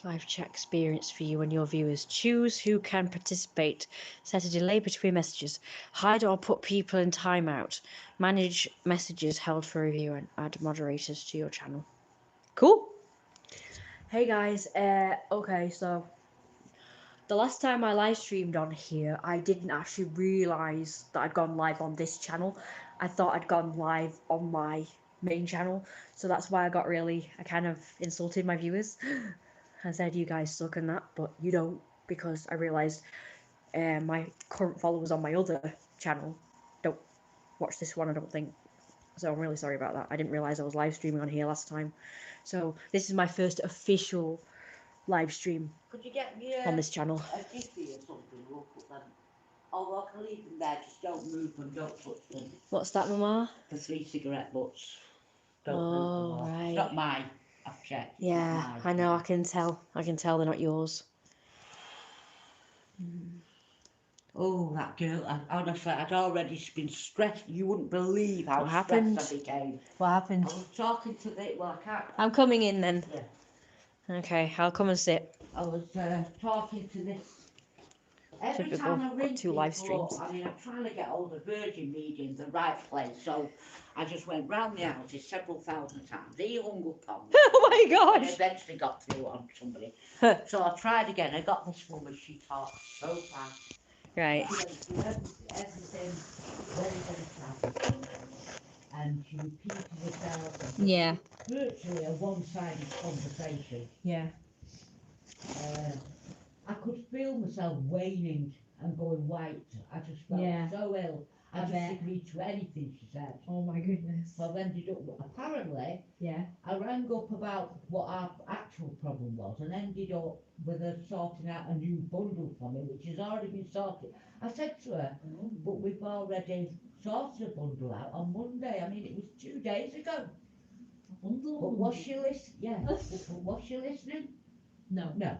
live chat experience for you and your viewers. Choose who can participate. Set a delay between messages. Hide or put people in timeout. Manage messages held for review and add moderators to your channel. Cool. Hey guys, okay, so the last time I live streamed on here, I didn't actually realise that I'd gone live on this channel. I thought I'd gone live on my main channel, so that's why I kind of insulted my viewers. I said you guys suck in that, but you don't, because I realised my current followers on my other channel don't watch this one, I don't think. So I'm really sorry about that. I didn't realise I was live streaming on here last time. So this is my first official live stream Could you get me on this channel. a jiffy or something? We'll put them. Oh, I can leave them there. Just don't move them. Don't touch them. What's that, Mama? The 3 cigarette butts. Don't move them. Oh, right. It's not mine. I've checked. It's Yeah, not mine. I know. I can tell. I can tell they're not yours. Oh, that girl. Honestly, I'd already been stressed. You wouldn't believe how What happened? stressed I became. What I happened? was talking to the. Well, I can't. I'm coming in then. Yeah. Okay, I'll come and sit. I was talking to this. Every Typical. time I ring Got 2 live people streams. up, I mean, I'm trying to get all the Virgin Media in the right place, so I just went round the houses several thousand times. He hung up on me. Oh my And I gosh! eventually got through on somebody. So I tried again. I got this woman. She talks so fast. Right. She went through everything very fast. And she repeated herself. Yeah. Virtually a one-sided conversation. Yeah. I could feel myself waning and going white. I just felt so ill. I just agreed to anything she said. Oh my goodness. So I ended up, apparently, I rang up about what our actual problem was and ended up with her sorting out a new bundle for me, which has already been sorted. I said to her, but we've already sorted a bundle out on Monday. I mean, it was 2 days ago. But was she listening? Yeah. But was she listening? No. No.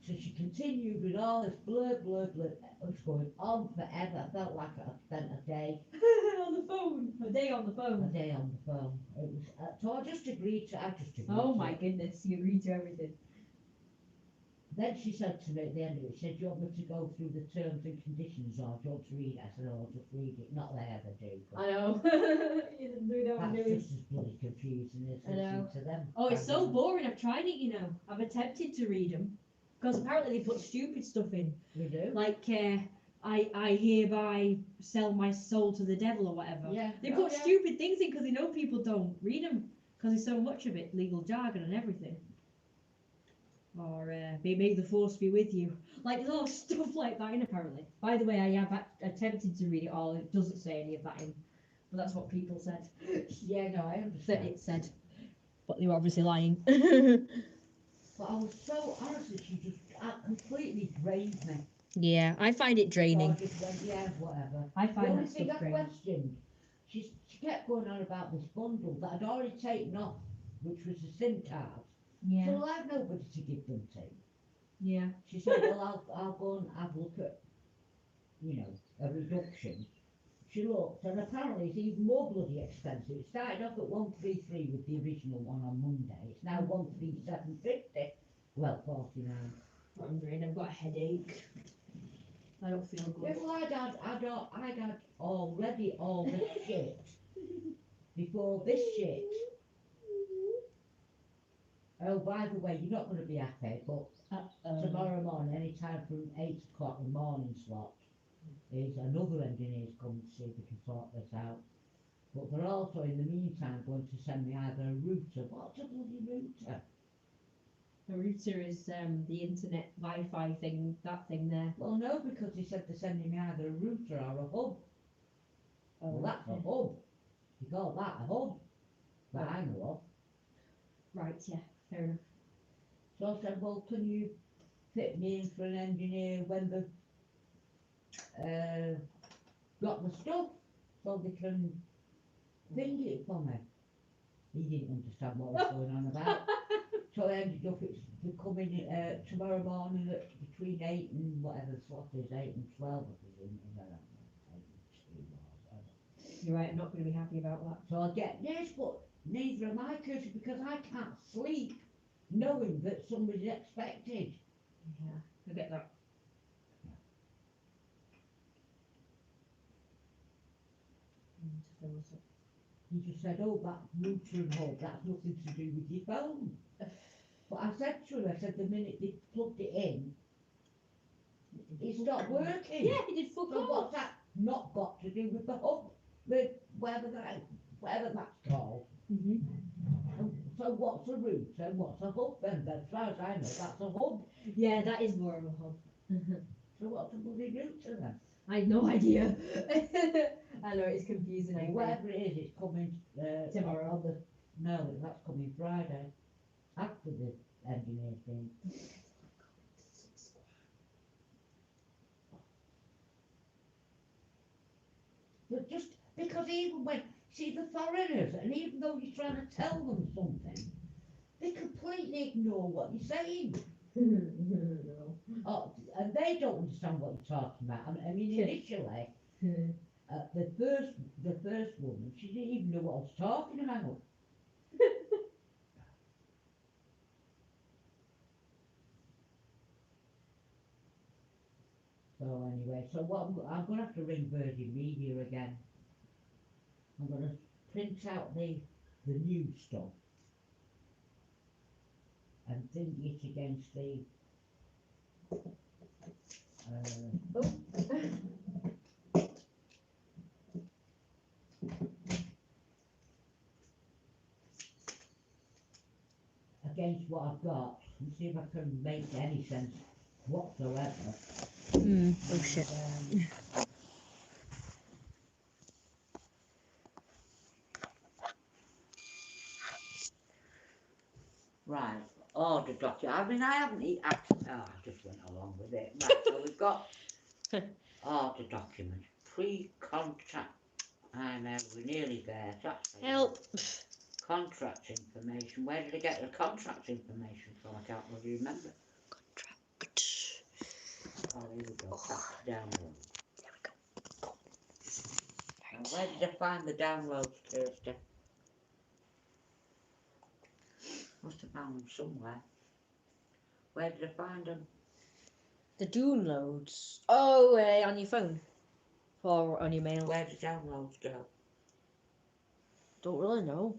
So she continued with all this blur. It was going on forever. I felt like I spent a day On the phone. A day on the phone. a day on the phone. It was so I just agreed to. Oh my goodness! You agreed to everything. Then she said to me at the end of it, she said, "Do you want me to go through the terms and conditions, or do you want to read it?" I said, "Oh, I'll just read it." Not that I ever do. I know. You didn't do that one, That's do you? just as bloody confusing as I know. listening to them. Oh, it's so boring. I've tried it, you know. I've attempted to read them. Because apparently they put stupid stuff in. We do? Like, I hereby sell my soul to the devil or whatever. Yeah. They put stupid things in because they know people don't read them. Because there's so much of it, legal jargon and everything. Or, may the force be with you. Like, there's a lot of stuff like that in, apparently. By the way, I have attempted to read it all. It doesn't say any of that in. But that's what people said. Yeah, no, I understand. That it said. But they were obviously lying. But I was so, honestly, she just completely drained me. Yeah, I find it draining. So I just went, yeah, whatever. I The find only that thing stuff I draining. questioned, she kept going on about this bundle that I'd already taken off, which was the SIM cards. Yeah. So I have nobody to give them to. Yeah. She said, well, I'll go and have a look at, you know, a reduction. She looked, and apparently it's even more bloody expensive. It started off at 133 with the original one on Monday. It's now 137.50. Well, 49. I'm drained. I've got a headache. I don't feel good. Yeah, well, I'd had already all this shit before this shit. Oh, by the way, you're not going to be happy, but tomorrow morning, any time from 8 o'clock, the morning slot, is another engineer's coming to see if we can sort this out. But they're also, in the meantime, going to send me either a router. What's a bloody router? A router is the internet Wi-Fi thing, that thing there. Well, no, because they said they're sending me either a router or a hub. Well, that's a hub. You call that a hub? That I know of. Right, yeah, fair enough. So I said, well, can you fit me in for an engineer when they've got the stuff so they can think it for me? He didn't understand what was going on about. So I ended up, it's coming tomorrow morning at between 8 and whatever the slot is, 8 and 12, I presume. You're right, I'm not going to be happy about that. So I'll get, yes, but neither am I, Kirsty, because I can't sleep knowing that somebody's expected. Yeah, I get that. To fill us up. He just said, oh, that router and hub, that's nothing to do with your phone. But I said to him, I said, the minute they plugged it in, it stopped working. Yeah, he did fuck So off. what's that not got to do with the hub? With whatever that's called. Mm-hmm. So what's a router and what's a hub then? As far as I know, that's a hub. Yeah, that is more of a hub. So what's a bloody router then? I had no idea. I know it's confusing. I Well, whatever it is, it's coming Tomorrow. On the, no, that's coming Friday after the engineer thing. But just because even when see the foreigners, and even though you're trying to tell them something, they completely ignore what you're saying. No. Oh, and they don't understand what you're talking about. I mean, initially, the first woman, she didn't even know what I was talking about. So anyway, so what I'm going to have to ring Virgin Media again. I'm going to print out the new stuff and think it against the against what I've got and see if I can make any sense whatsoever. Oh shit. Right, order document. I mean, I haven't actually. Oh, I just went along with it. Right, so we've got order document, pre-contract. I know, we're nearly there. That's Help. Contract information. Where did I get the contract information from? I can't really remember. Oh, here we go. That's download. There we go. Now, where did I find the downloads, Kirsty? Must have found them somewhere. Where did I find them? The downloads. Oh, on your phone. Or on your mail. Where did downloads go? Don't really know.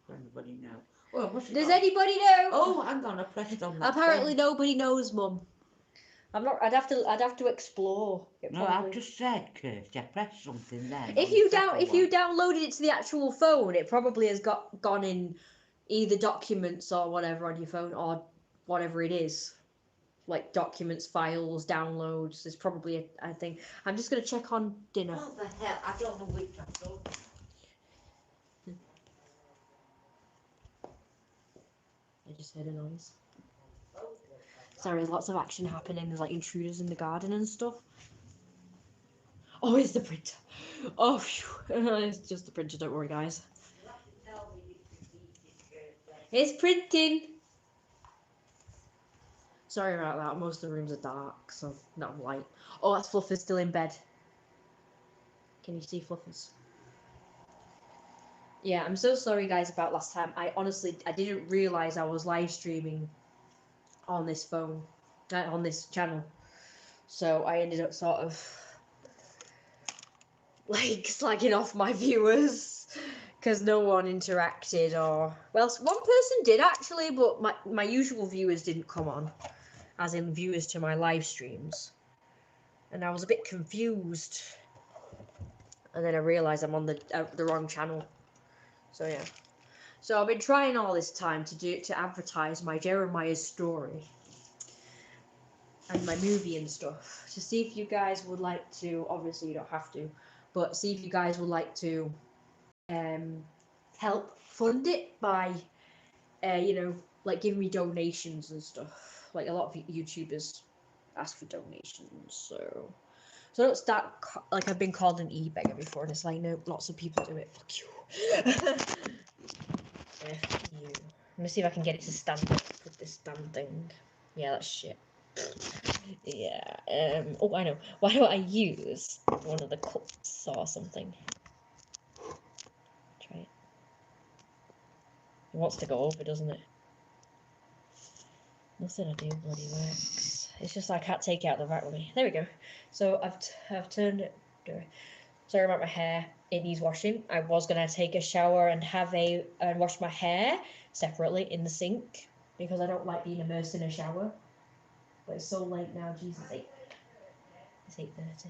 Does anybody know? Well, must have Does gone- anybody know? Oh, hang on, I pressed on that. Apparently thing. nobody knows, Mum. I'm not. I'd have to explore. No, I've just said, Kirsty, I pressed something then. If on you the second one. downloaded it to the actual phone, it probably has gone in either documents or whatever on your phone or whatever it is, like documents, files, downloads. There's probably a thing. I'm just gonna check on dinner. What the hell? I don't know which I've done. I just heard a noise. Sorry, lots of action happening. There's like intruders in the garden and stuff. Oh, it's the printer. Oh, phew. It's just the printer. Don't worry, guys. It's printing. Sorry about that. Most of the rooms are dark, so not light. Oh, that's Fluffer's still in bed. Can you see Fluffers? Yeah, I'm so sorry, guys, about last time. I didn't realize I was live streaming on this phone, on this channel. So I ended up sort of like slagging off my viewers because no one interacted, or well, one person did actually, but my usual viewers didn't come on, as in viewers to my live streams, and I was a bit confused, and then I realized I'm on the wrong channel. So yeah, so I've been trying all this time to advertise my Jeremiah's story and my movie and stuff, to see if you guys would like to. Obviously you don't have to, but see if you guys would like to help fund it by like giving me donations and stuff. Like a lot of YouTubers ask for donations, so don't start like I've been called an e-beggar before, and it's like, no, lots of people do it. Fuck you. F you. Let me see if I can get it to stand up with this damn thing. Yeah, that's shit. Yeah. Oh, I know. Why don't I use one of the cups or something? Try it. It wants to go over, doesn't it? Nothing I do bloody works. It's just I can't take it out the right with me. There we go. So I've turned it. Sorry about my hair. It needs washing. I was gonna take a shower and wash my hair separately in the sink because I don't like being immersed in a shower. But it's so late now. Jesus, it's 8:30.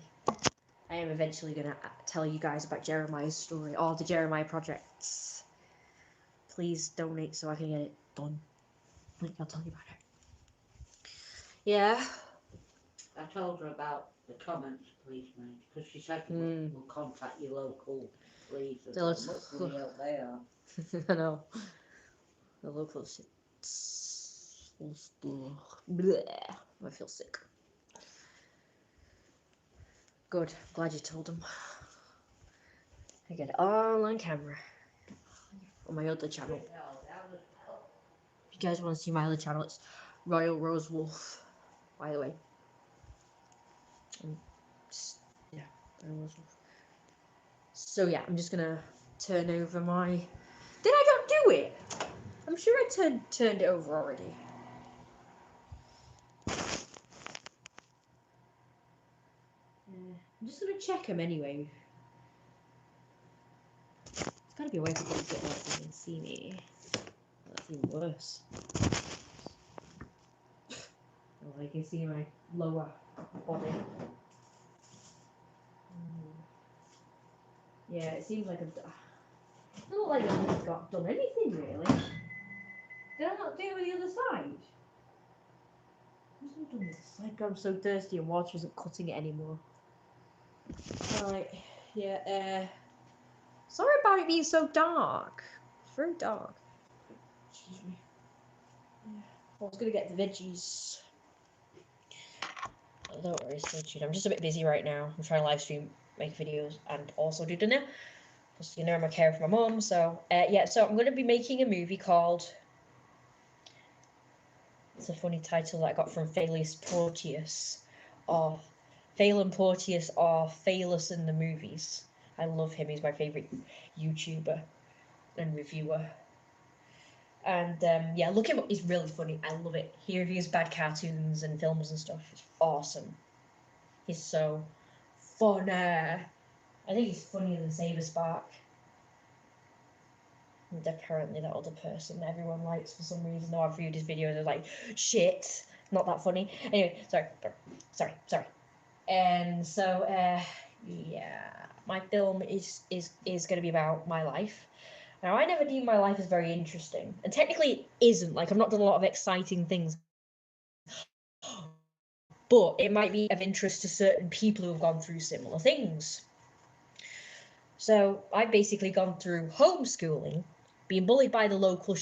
I am eventually gonna tell you guys about Jeremiah's story or the Jeremiah projects. Please donate so I can get it done. I'll tell you about it. Yeah. I told her about the comments police made because she said we'll contact your local police. Luckily out there. I know. The local shit. Bleh. I feel sick. Good. Glad you told him. I get it all on camera. On my other channel. If you guys want to see my other channel, it's Royal Rose Wolf. By the way. Yeah, Royal Rose Wolf. So yeah, I'm just gonna turn over my. Did I not do it? I'm sure I turned it over already. I'm just gonna check them anyway. There's gotta be a way to do it like they can see me. That's even worse. Oh, they can see my lower body. Yeah, it seems like I've not like I've got done anything really. Did I not do it with the other side? What's I done with this side? God, I'm so thirsty and water isn't cutting it anymore. Right, yeah, sorry about it being so dark. It's very dark. Excuse me. Yeah. I was gonna get the veggies. Oh, don't worry, stay tuned. I'm just a bit busy right now. I'm trying to live stream, make videos, and also do dinner. Plus, you know, I'm a carer for my mum, so yeah. So I'm gonna be making a movie called. It's a funny title that I got from Phalus Porteous, or Phelan Porteous, or Phalus in the movies. I love him. He's my favourite YouTuber and reviewer. And yeah, look him up. He's really funny. I love it. He reviews bad cartoons and films and stuff. It's awesome. He's so funny. I think he's funnier than Saber Spark. And apparently that other person everyone likes for some reason. Though I've viewed his videos, they're like, shit, not that funny. Anyway, sorry. And so, yeah, my film is going to be about my life. Now, I never deemed my life as very interesting, and technically it isn't. Like, I've not done a lot of exciting things, but it might be of interest to certain people who have gone through similar things. So I've basically gone through homeschooling, being bullied by the local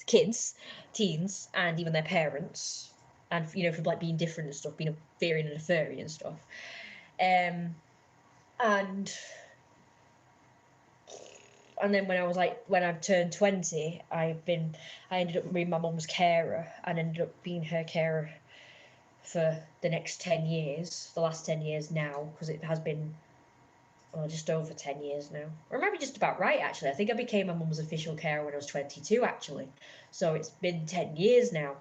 kids, teens, and even their parents, and you know, for like being different and stuff, being a therian and a furry and stuff, and then when I turned 20, I ended up being my mum's carer and ended up being her carer for the next 10 years, the last 10 years now, because it has been just over 10 years now. Or maybe just about right, actually. I think I became my mum's official carer when I was 22, actually. So it's been 10 years now.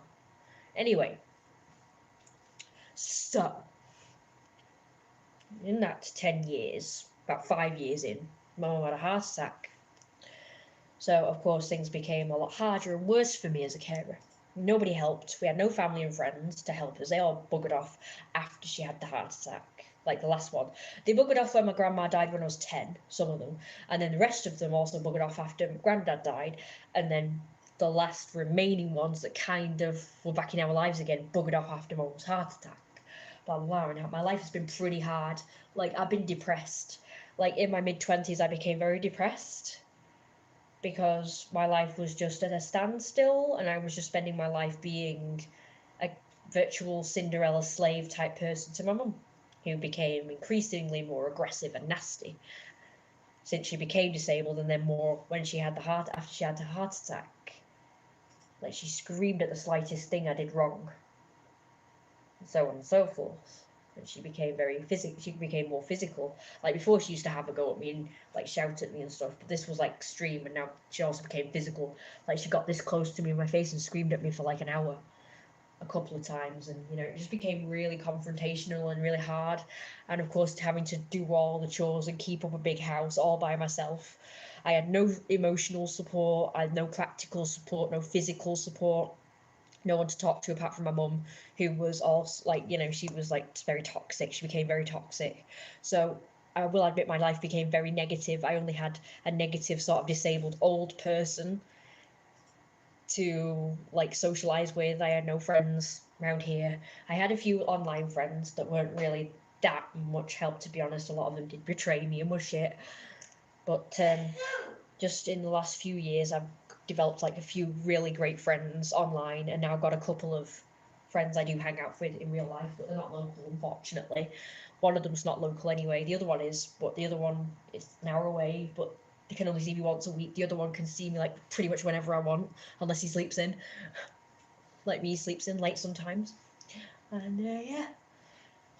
Anyway. So, in that 10 years, about 5 years in, my mum had a heart attack. So, of course, things became a lot harder and worse for me as a carer. Nobody helped. We had no family and friends to help us. They all buggered off after she had the heart attack. Like the last one. They buggered off when my grandma died when I was 10, some of them. And then the rest of them also buggered off after my granddad died. And then the last remaining ones that kind of were back in our lives again buggered off after my mum's heart attack. Blah, blah, blah. And my life has been pretty hard. Like, I've been depressed. Like, in my mid-20s, I became very depressed. Because my life was just at a standstill. And I was just spending my life being a virtual Cinderella slave type person to my mum, who became increasingly more aggressive and nasty since she became disabled, and then more when she had after she had the heart attack. Like, she screamed at the slightest thing I did wrong, and so on and so forth. and she became very physical. She became more physical. Like before, she used to have a go at me and like shout at me and stuff. But this was like extreme, and now she also became physical. Like she got this close to me in my face and screamed at me for like an hour, a couple of times, and you know, it just became really confrontational and really hard. And of course, having to do all the chores and keep up a big house all by myself. I had no emotional support. I had no practical support, no physical support, no one to talk to apart from my mum, who was also like, you know, she was like very toxic. She became very toxic. So I will admit my life became very negative. I only had a negative sort of disabled old person to like socialize with. I had no friends around here. I had a few online friends that weren't really that much help, to be honest. A lot of them did betray me and was shit. But just in the last few years, I've developed like a few really great friends online, and now I've got a couple of friends I do hang out with in real life, but they're not local, unfortunately. One of them's not local anyway. The other one is, but the other one is an hour away, but they can only see me once a week. The other one can see me like pretty much whenever I want, unless he sleeps in. Like me, he sleeps in late sometimes. And yeah.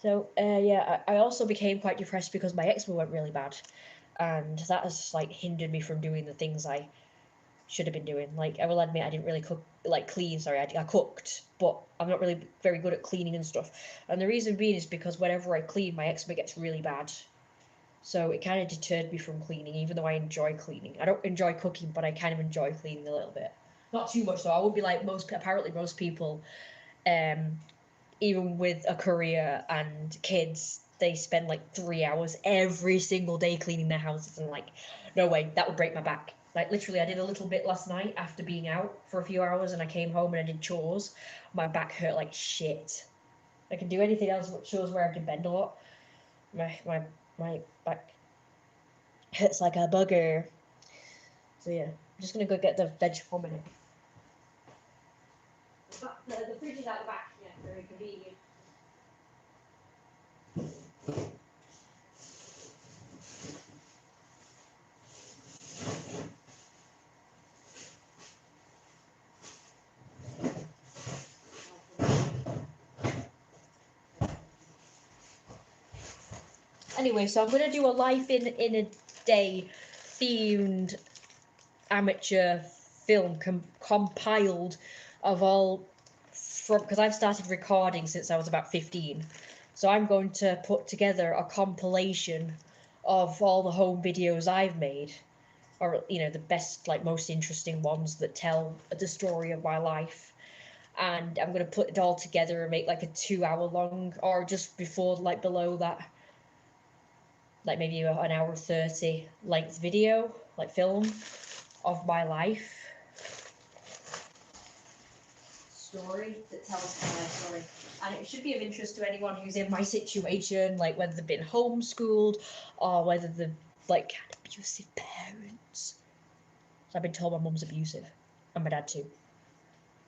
So yeah, I also became quite depressed because my eczema went really bad, and that has like hindered me from doing the things I should have been doing. Like I will admit, I didn't really clean. Sorry, I cooked, but I'm not really very good at cleaning and stuff. And the reason being is because whenever I clean, my eczema gets really bad. So it kind of deterred me from cleaning, even though I enjoy cleaning. I don't enjoy cooking, but I kind of enjoy cleaning a little bit. Not too much though. I would be like most. Apparently, most people, even with a career and kids, they spend like 3 hours every single day cleaning their houses, and like, no way, that would break my back. Like literally, I did a little bit last night after being out for a few hours, and I came home and I did chores. My back hurt like shit. I can do anything else but chores where I can bend a lot. My back hurts like a bugger. So yeah, I'm just gonna go get the veg for a minute. The fridge is out the back. Yeah, very convenient. Anyway, so I'm gonna do a life in a day themed amateur film compiled of all from, because I've started recording since I was about 15. So I'm going to put together a compilation of all the home videos I've made, or you know, the best, like most interesting ones that tell the story of my life. And I'm gonna put it all together and make like a 2 hour long, or just before, like below that, like maybe an hour 30 length video, like film of my life story that tells my life story. And it should be of interest to anyone who's in my situation, like whether they've been homeschooled or whether they've like had abusive parents. So I've been told my mum's abusive, and my dad too.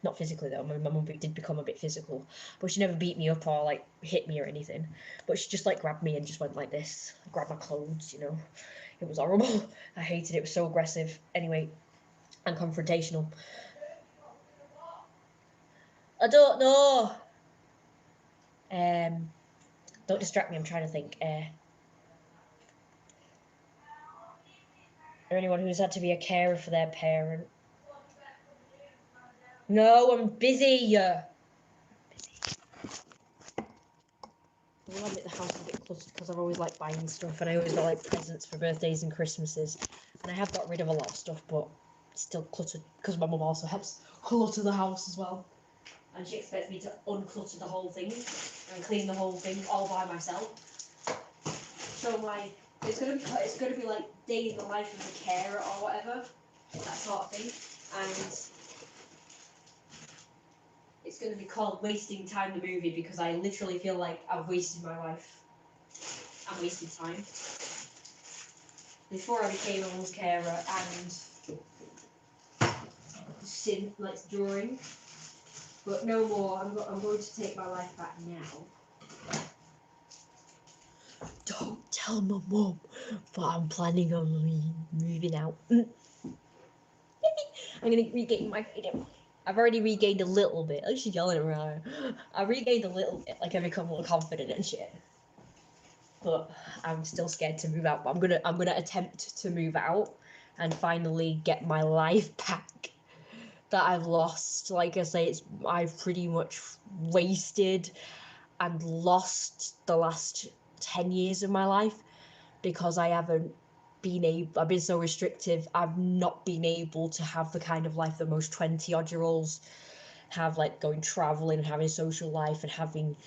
Not physically though. My mum did become a bit physical, but she never beat me up or like hit me or anything. But she just like grabbed me and just went like this, grabbed my clothes, you know. It was horrible. I hated it. It was so aggressive. Anyway, and confrontational. I don't know. Don't distract me. I'm trying to think. Or anyone who's had to be a carer for their parent. No, I'm busy. I'll admit the house is a bit cluttered because I've always liked buying stuff, and I always got like presents for birthdays and Christmases, and I have got rid of a lot of stuff, but it's still cluttered because my mum also helps clutter the house as well, and she expects me to unclutter the whole thing and clean the whole thing all by myself. So like it's gonna be like day in the life of a carer or whatever, that sort of thing, and it's going to be called Wasting Time the Movie because I literally feel like I've wasted my life. I wasted time. Before I became a mum's carer and during. But no more. I'm going to take my life back now. Don't tell my mum, but I'm planning on moving out. I'm going to be getting my freedom. I've already regained a little bit. At least she's yelling at me. I regained a little bit, like I become more confident and shit. But I'm still scared to move out. But I'm gonna attempt to move out and finally get my life back that I've lost. Like I say, I've pretty much wasted and lost the last 10 years of my life because I haven't I've been so restrictive. I've not been able to have the kind of life that most 20-odd-year-olds have, like going traveling and having a social life and having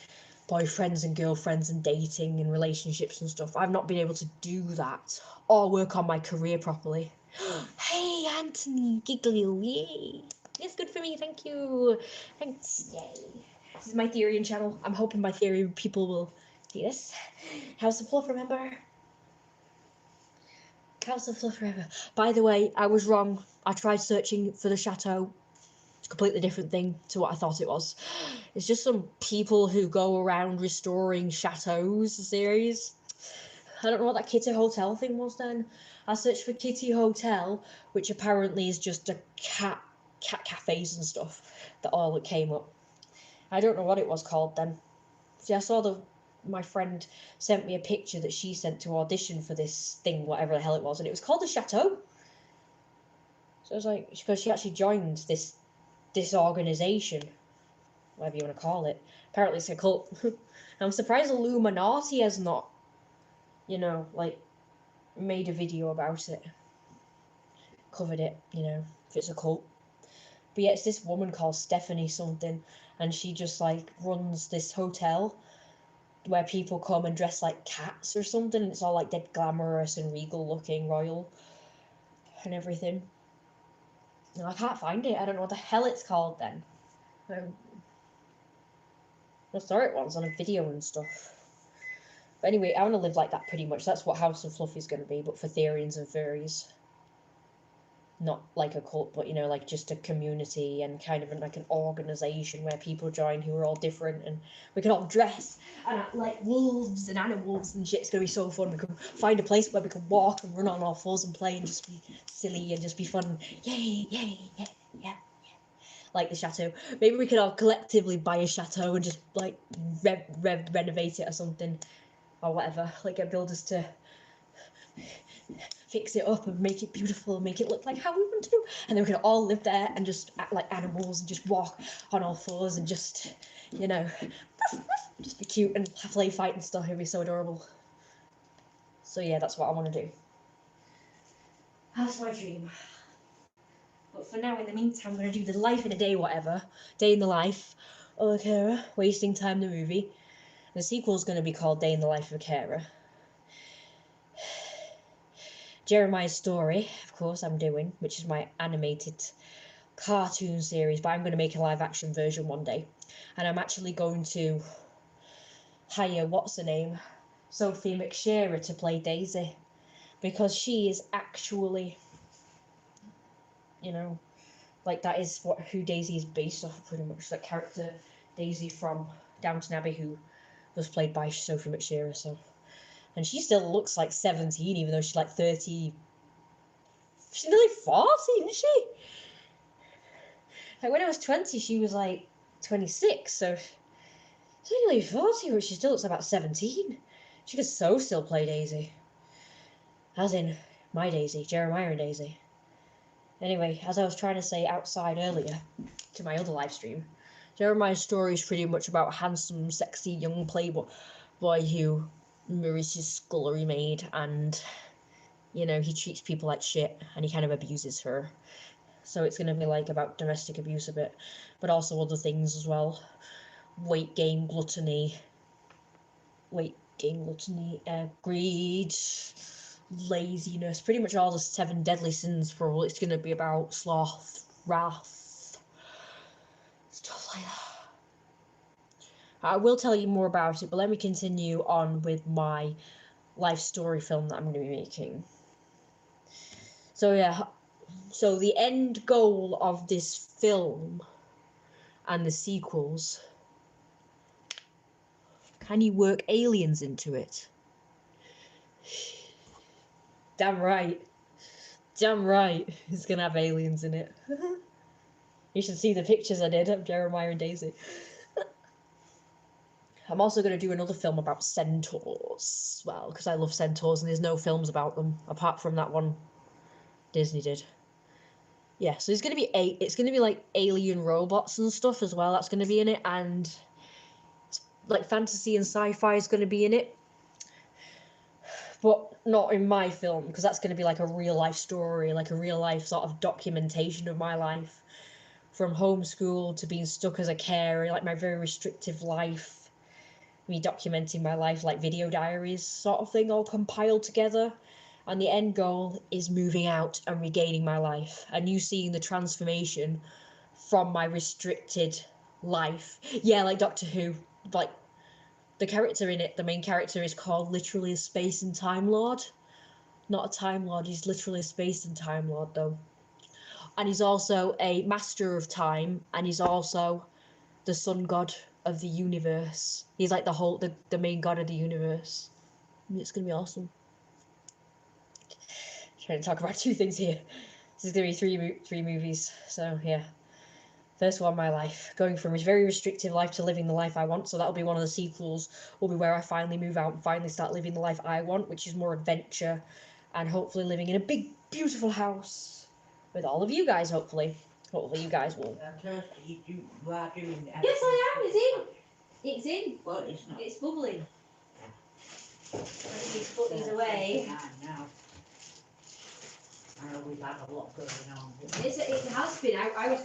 boyfriends and girlfriends and dating and relationships and stuff. I've not been able to do that or work on my career properly. Hey, Anthony, Giglio, yay! It's good for me, thank you. Thanks, yay. This is my Therian channel. I'm hoping my Therian people will see this. House of Fluff, remember? House of Fluff forever. By the way, I was wrong. I tried searching for the chateau. It's a completely different thing to what I thought it was. It's just some people who go around restoring chateaus series. I don't know what that Kitty Hotel thing was then. I searched for Kitty Hotel, which apparently is just a cat cafes and stuff. That all that came up. I don't know what it was called then. See, I saw my friend sent me a picture that she sent to audition for this thing, whatever the hell it was, and it was called the Chateau. So I was like, because she actually joined this organisation, whatever you want to call it. Apparently it's a cult. I'm surprised Illuminati has not, like, made a video about it. Covered it, if it's a cult. But yeah, it's this woman called Stephanie something, and she just, like, runs this hotel where people come and dress like cats or something, and it's all, like, dead glamorous and regal looking, royal, and everything. And I can't find it. I don't know what the hell it's called then. I saw it once on a video and stuff. But anyway, I want to live like that pretty much. That's what House of Fluff is going to be, but for Therians and furries. Not like a cult, but, like just a community and kind of like an organisation where people join who are all different, and we can all dress and act like wolves and animals and shit. It's going to be so fun. We can find a place where we can walk and run on all fours and play and just be silly and just be fun. Yay, yay, yeah. Like the chateau. Maybe we could all collectively buy a chateau and just, like, renovate it or something. Or whatever. Like, get builders to fix it up and make it beautiful and make it look like how we want to do. And then we could all live there and just act like animals and just walk on all fours and just, just be cute and play fight and stuff. It'd be so adorable. So yeah, that's what I want to do. That's my dream. But for now, in the meantime, I'm going to do the life in a day, whatever. Day in the life of a carer, wasting time the movie. The sequel's going to be called Day in the Life of a Carer. Jeremiah's Story, of course, I'm doing, which is my animated cartoon series, but I'm going to make a live action version one day. And I'm actually going to hire, what's her name? Sophie McShearer to play Daisy. Because she is actually, like, that is who Daisy is based off of, pretty much. That character Daisy from Downton Abbey, who was played by Sophie McShearer, so. And she still looks like 17, even though she's like 30. She's nearly 40, isn't she? Like, when I was 20, she was like 26, so she's nearly 40, but she still looks about 17. She could so still play Daisy. As in, my Daisy, Jeremiah and Daisy. Anyway, as I was trying to say outside earlier, to my other live stream, Jeremiah's Story is pretty much about a handsome, sexy, young playboy who marries his scullery maid, and, he treats people like shit, and he kind of abuses her. So it's going to be, like, about domestic abuse a bit, but also other things as well. Weight gain, gluttony, greed, laziness, pretty much all the 7 deadly sins for all. It's going to be about sloth, wrath, stuff like that. I will tell you more about it, but let me continue on with my life story film that I'm going to be making. So yeah, so the end goal of this film and the sequels, can you work aliens into it? Damn right. It's going to have aliens in it. You should see the pictures I did of Jeremiah and Daisy. I'm also going to do another film about centaurs. Well, because I love centaurs and there's no films about them apart from that one Disney did. Yeah, so it's going to be it's going to be like alien robots and stuff as well. That's going to be in it, and like fantasy and sci-fi is going to be in it. But not in my film, because that's going to be like a real life story, like a real life sort of documentation of my life. From homeschool to being stuck as a carer, like my very restrictive life. Me documenting my life like video diaries sort of thing, all compiled together. And the end goal is moving out and regaining my life. And you seeing the transformation from my restricted life. Yeah, like Doctor Who. Like, the character in it, the main character, is called literally a space and time lord. Not a time lord, he's literally a space and time lord though. And he's also a master of time, and he's also the sun god of the universe. He's like the main god of the universe. It's gonna be awesome. Trying to talk about two things here. This is gonna be three movies. So yeah. First one, my life, going from a very restrictive life to living the life I want. So that'll be one of the sequels. Will be where I finally move out and finally start living the life I want, which is more adventure, and hopefully living in a big, beautiful house with all of you guys. Hopefully you guys will. You are doing that. Yes, I am. It's in. It's in. Well, it's not. It's bubbling. I need to put these away. Now. I know we've had a lot going on. It has been. I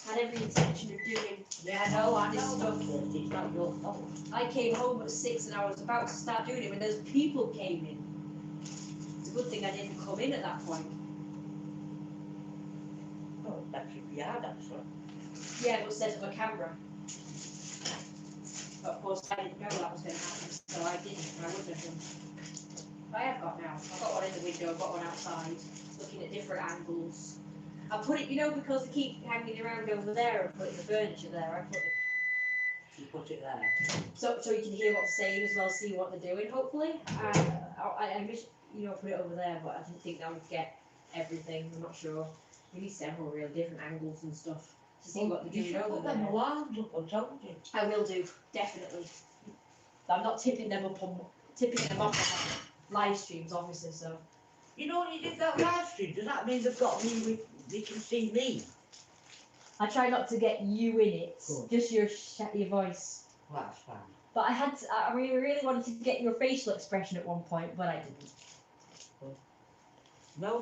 had every intention of doing. Yeah, I know. Stuff. It's not your fault. I came home at 6 and I was about to start doing it when those people came in. It's a good thing I didn't come in at that point. Oh, that should be hard, actually. Yeah, but set up a camera. But of course I didn't know that was going to happen, so I didn't. I wouldn't have done. But I have got now. I've got one in the window, I've got one outside, looking at different angles. I put it, because they keep hanging around over there and putting the furniture there, I put it. You put it there. So you can hear what they're saying as well, see what they're doing, hopefully. I wish, put it over there, but I didn't think that would get everything, I'm not sure. We need several real different angles and stuff to see what they're doing over put there. them alarms up, I told you. I will do, definitely. I'm not tipping them off on live streams, obviously, so. You know when you did that live stream, does that mean they've got me with, they can see me? I try not to get you in it, Good. just your voice. Well, that's fine. But I really wanted to get your facial expression at one point, but I didn't. No,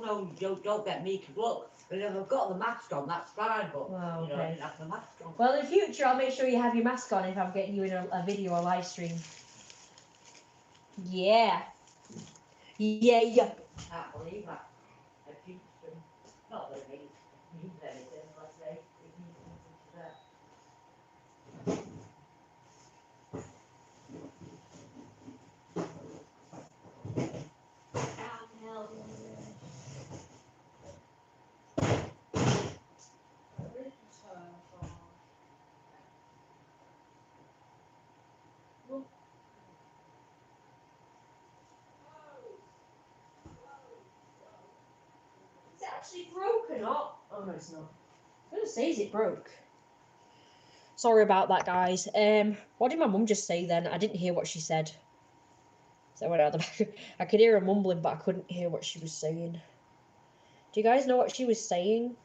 don't get me, because look, if I've got the mask on, that's fine, but, Oh, I okay. didn't have the mask on. Well, in future, I'll make sure you have your mask on if I'm getting you in a video or live stream. Yeah. Yeah. I can't believe that. I keep them, not that it means anything, let's say, it means something to them. Is it actually broke or not? Oh no, it's not. I was gonna say, is it broke? Sorry about that, guys. What did my mum just say then? I didn't hear what she said. So I went out the back. I could hear her mumbling, but I couldn't hear what she was saying. Do you guys know what she was saying?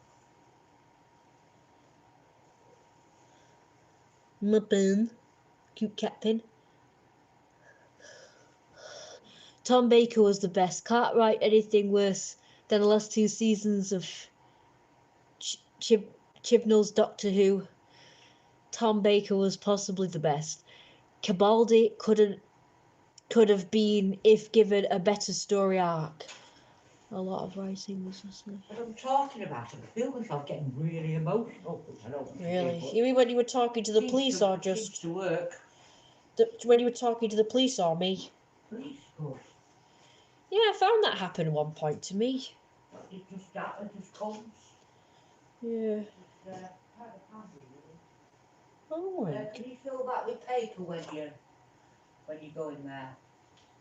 Muppin. Cute cat pin. Tom Baker was the best. Can't write anything worse than the last two seasons of Chibnall's Doctor Who. Tom Baker was possibly the best. Cabaldi could have been if given a better story arc. A lot of writing was listening. What I'm talking about, I feel myself getting really emotional, which I don't want to Really? do, You mean when you were talking to the seems police to- or it seems just to work. when you were talking to the police or me? Police, good. Yeah, I found that happen at one point to me. It just comes. Yeah. It's, kind of handy, really. Oh my Can you fill that with paper when you go in there?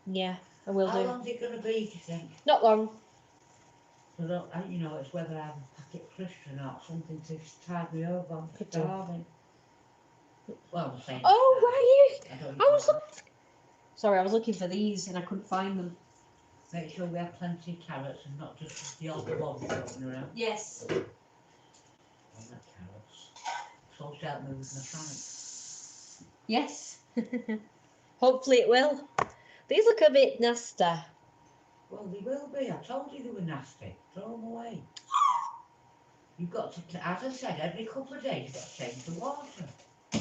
Yeah, I will How do. long's it going to be, do you think? Not long. Because, you know, it's whether I have a packet of crisps or not, something to tide me over. I'm Could do. starving. Well, I'm saying Oh, starving. right. I don't I was even looking. Sorry, I was looking for these and I couldn't find them. Make sure we have plenty of carrots and not just the odd one floating around. Yes. I like carrots. Supposed to help me with my sight. Yes. Hopefully it will. These look a bit nasty. Well, they will be. I told you they were nasty. Throw them away. You've got to, as I said, every couple of days you've got to change the water. You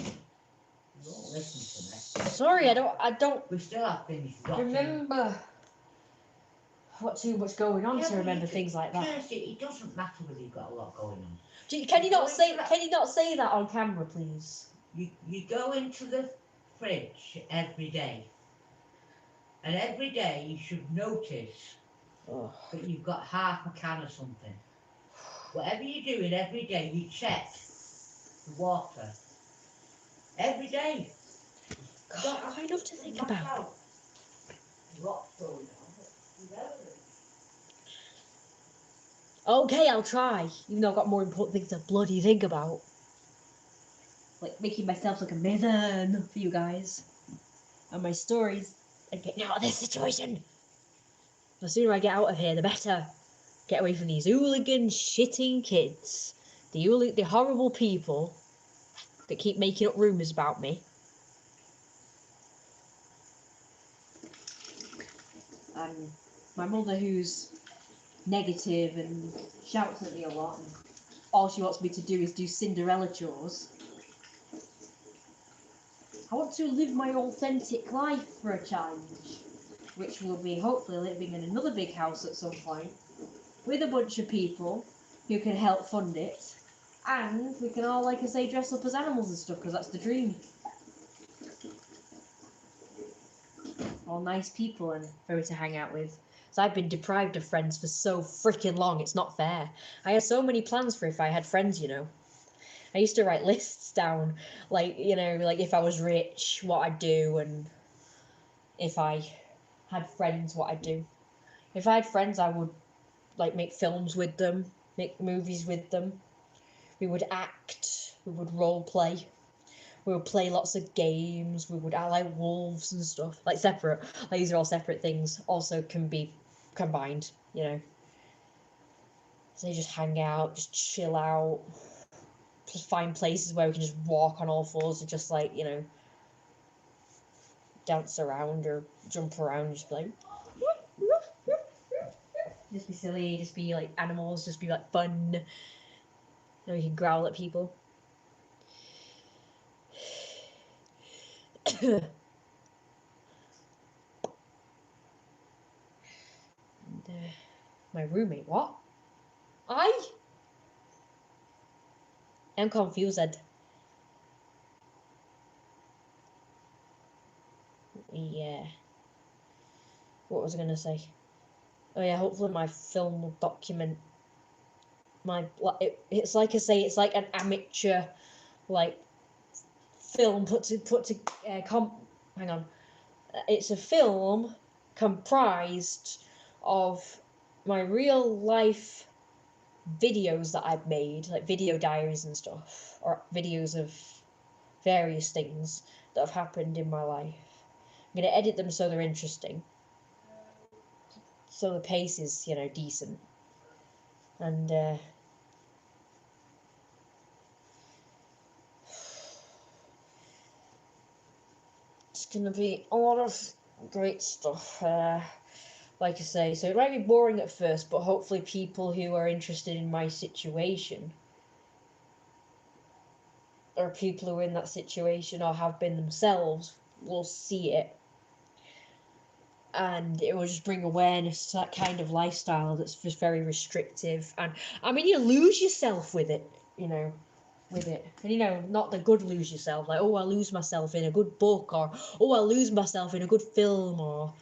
won't listen to me. Sorry, I don't We still have things rotting. remember what too much going on Yeah, to but remember you things like that. Kirsty, it doesn't matter whether you've got a lot going on. Can you not Go say into that- can you not say that on camera, please? You go into the fridge every day. And every day you should notice Oh. that you've got half a can of something. Whatever you're doing every day, you check the water. Every day. God, quite enough to think about. What's going on? Okay, I'll try. Even though I've got more important things to bloody think about. Like making myself look amazing for you guys. And my stories and getting out of this situation. The sooner I get out of here, the better. Get away from these hooligan shitting kids. The horrible people that keep making up rumours about me. And my mother, who's negative and shouts at me a lot, and all she wants me to do is do Cinderella chores. I want to live my authentic life for a change, which will be hopefully living in another big house at some point with a bunch of people who can help fund it, and we can all, like I say, dress up as animals and stuff, because that's the dream. All nice people and very to hang out with. So I've been deprived of friends for so freaking long, it's not fair. I had so many plans for if I had friends, you know. I used to write lists down, like, you know, like if I was rich, what I'd do, and if I had friends, what I'd do. If I had friends, I would, like, make films with them, make movies with them. We would act, we would role play. We would play lots of games. We would ally wolves and stuff, like separate. Like these are all separate things. Also can be combined, you know. So you just hang out, just chill out, just find places where we can just walk on all fours and just like, you know, dance around or jump around, just be like, just be silly, just be like animals, just be like fun. And we can growl at people. And, my roommate, what? I am confused. Yeah. What was I gonna say? Oh yeah, hopefully my film will document my. It's like I say, it's like an amateur, like, film hang on. It's a film comprised of my real life videos that I've made, like video diaries and stuff, or videos of various things that have happened in my life. I'm gonna edit them so they're interesting, so the pace is, you know, decent, and it's gonna be a lot of great stuff. Like I say, so it might be boring at first, but hopefully people who are interested in my situation, or people who are in that situation or have been themselves, will see it, and it will just bring awareness to that kind of lifestyle that's just very restrictive. And I mean, you lose yourself with it, you know, with it. And, you know, not the good lose yourself, like, oh, I lose myself in a good book, or oh, I lose myself in a good film, or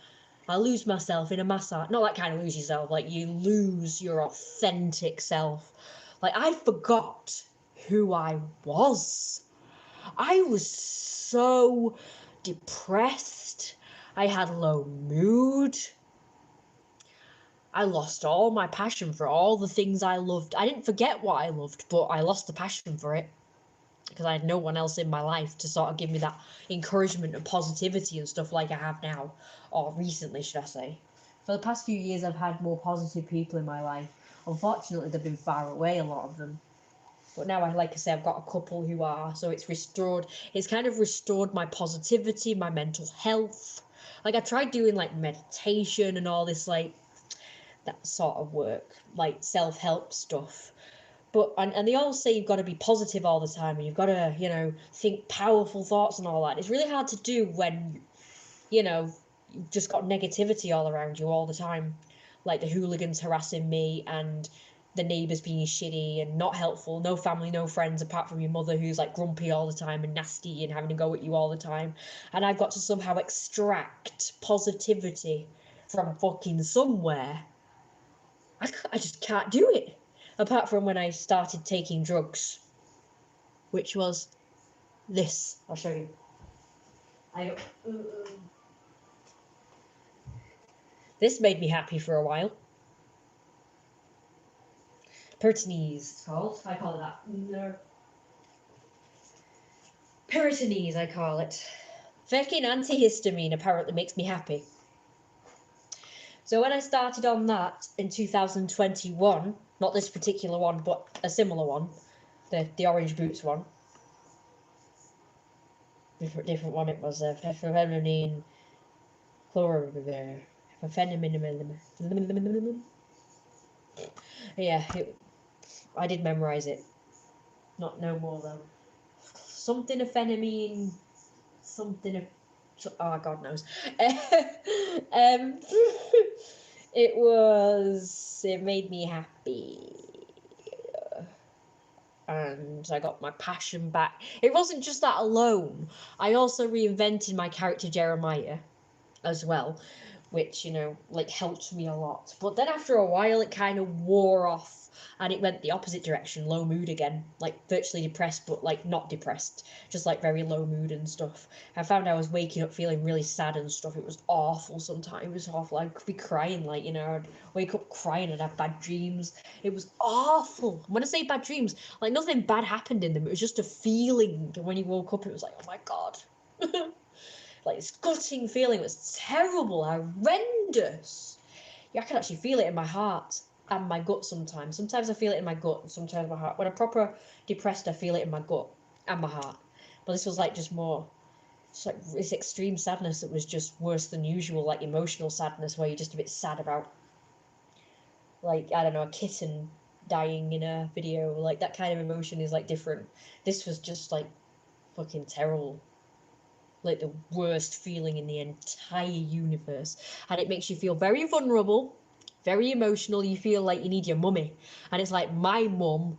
I lose myself in a massage. Not that kind of lose yourself, like you lose your authentic self. Like, I forgot who I was. I was so depressed. I had low mood. I lost all my passion for all the things I loved. I didn't forget what I loved, but I lost the passion for it because I had no one else in my life to sort of give me that encouragement and positivity and stuff like I have now, or recently, should I say. For the past few years, I've had more positive people in my life. Unfortunately, they've been far away, a lot of them. But now, like I say, I've got a couple who are, so it's restored. It's kind of restored my positivity, my mental health. Like, I tried doing like meditation and all this, like, that sort of work, like self-help stuff. But and they all say you've got to be positive all the time and you've got to, you know, think powerful thoughts and all that. It's really hard to do when, you know, you've just got negativity all around you all the time, like the hooligans harassing me and the neighbours being shitty and not helpful, no family, no friends apart from your mother who's like grumpy all the time and nasty and having to go at you all the time. And I've got to somehow extract positivity from fucking somewhere. I just can't do it. Apart from when I started taking drugs, which was this. I'll show you. This made me happy for a while. Piritonese, it's called. I call it that. No. Piritonese, I call it. Fucking antihistamine apparently makes me happy. So when I started on that in 2021, not this particular one, but a similar one, the orange boots one. Different one. It was phenylene yeah, I did memorize it. Not no more though. Something amphetamine, something of, oh God knows. It made me happy. And I got my passion back. It wasn't just that alone. I also reinvented my character Jeremiah as well, which, you know, like helped me a lot. But then after a while it kind of wore off and it went the opposite direction, low mood again, like virtually depressed, but like not depressed, just like very low mood and stuff. I found I was waking up feeling really sad and stuff. It was awful sometimes. It was awful. I could be crying, like, you know, I'd wake up crying and have bad dreams. It was awful. When I say bad dreams, like nothing bad happened in them. It was just a feeling. And when you woke up, it was like, oh my God. Like this gutting feeling was terrible, horrendous. Yeah, I can actually feel it in my heart and my gut sometimes. Sometimes I feel it in my gut and sometimes my heart. When I'm proper depressed, I feel it in my gut and my heart. But this was like just more, it's like this extreme sadness that was just worse than usual, like emotional sadness where you're just a bit sad about, like, I don't know, a kitten dying in a video. Like that kind of emotion is like different. This was just like fucking terrible. Like the worst feeling in the entire universe, and it makes you feel very vulnerable, very emotional. You feel like you need your mummy, and it's like my mum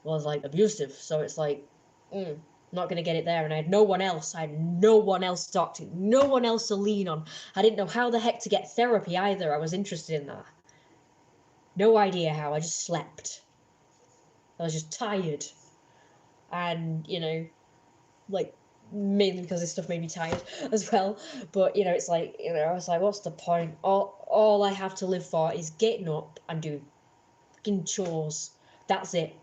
was like abusive, so it's like not gonna get it there. And I had no one else. I had no one else to talk to, no one else to lean on. I didn't know how the heck to get therapy either. I was interested in that. No idea how. I just slept. I was just tired, and you know, like, mainly because this stuff made me tired as well. But you know, it's like, you know, I was like, what's the point? All I have to live for is getting up and doing fucking chores. That's it.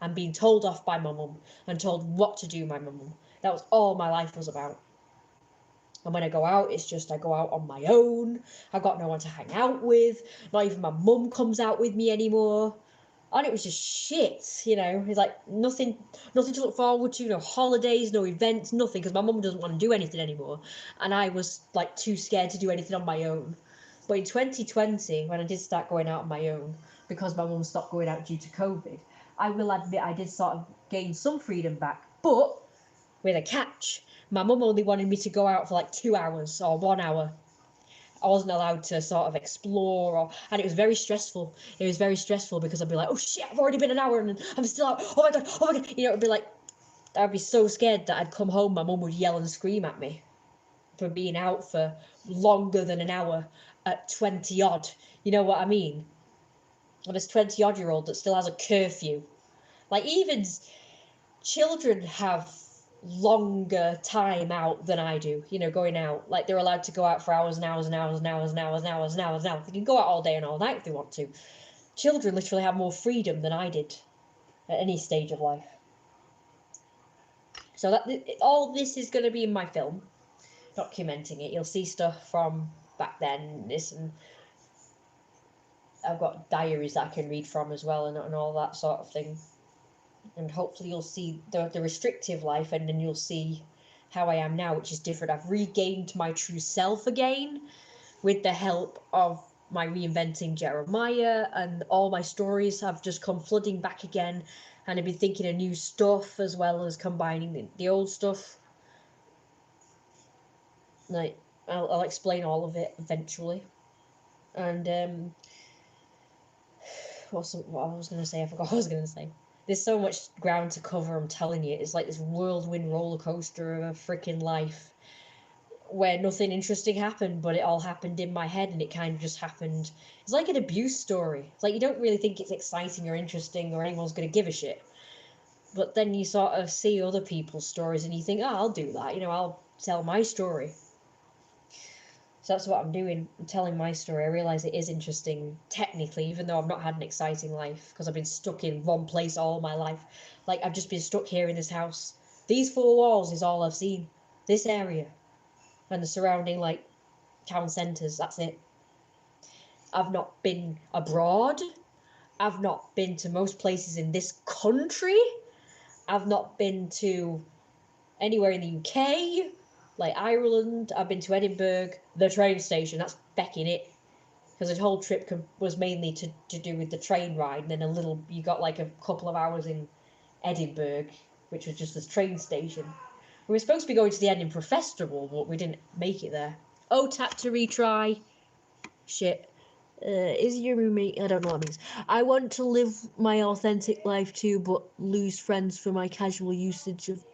I'm being told off by my mum and told what to do by my mum. That was all my life was about. And when I go out, it's just I go out on my own. I got no one to hang out with. Not even my mum comes out with me anymore. And it was just shit, you know. It's like nothing to look forward to, no holidays, no events, nothing, because my mum doesn't want to do anything anymore. And I was like too scared to do anything on my own. But in 2020, when I did start going out on my own, because my mum stopped going out due to COVID, I will admit I did sort of gain some freedom back, but with a catch. My mum only wanted me to go out for like 2 hours or 1 hour. I wasn't allowed to sort of explore, and it was very stressful. It was very stressful because I'd be like, oh shit, I've already been an hour and I'm still out. Oh my God. You know, it'd be like, I'd be so scared that I'd come home, my mum would yell and scream at me for being out for longer than an hour at 20 odd. You know what I mean? And this 20 odd year old that still has a curfew. Like, even children have longer time out than I do, you know, going out. Like, they're allowed to go out for hours and hours and hours and hours and hours and hours and hours and hours. They can go out all day and all night if they want to. Children literally have more freedom than I did at any stage of life. So that all this is going to be in my film, documenting it. You'll see stuff from back then, this, and I've got diaries that I can read from as well, and all that sort of thing. And hopefully you'll see the restrictive life, and then you'll see how I am now, which is different. I've regained my true self again with the help of my reinventing Jeremiah, and all my stories have just come flooding back again, and I've been thinking of new stuff as well as combining the old stuff. Like, I'll explain all of it eventually. And what I was going to say, I forgot what I was going to say. There's so much ground to cover, I'm telling you. It's like this whirlwind roller coaster of a freaking life where nothing interesting happened, but it all happened in my head, and it kind of just happened. It's like an abuse story. It's like you don't really think it's exciting or interesting or anyone's going to give a shit. But then you sort of see other people's stories and you think, oh, I'll do that. You know, I'll tell my story. So that's what I'm doing. I'm telling my story. I realise it is interesting, technically, even though I've not had an exciting life, because I've been stuck in one place all my life. Like, I've just been stuck here in this house. These 4 walls is all I've seen. This area. And the surrounding, like, town centres. That's it. I've not been abroad. I've not been to most places in this country. I've not been to anywhere in the UK. Like Ireland, I've been to Edinburgh, the train station, that's becking it. Because the whole trip was mainly to do with the train ride, and then you got like a couple of hours in Edinburgh, which was just this train station. We were supposed to be going to the Edinburgh Festival, but we didn't make it there. Oh, tap to retry. Shit. Is your roommate? I don't know what it means. I want to live my authentic life too, but lose friends for my casual usage of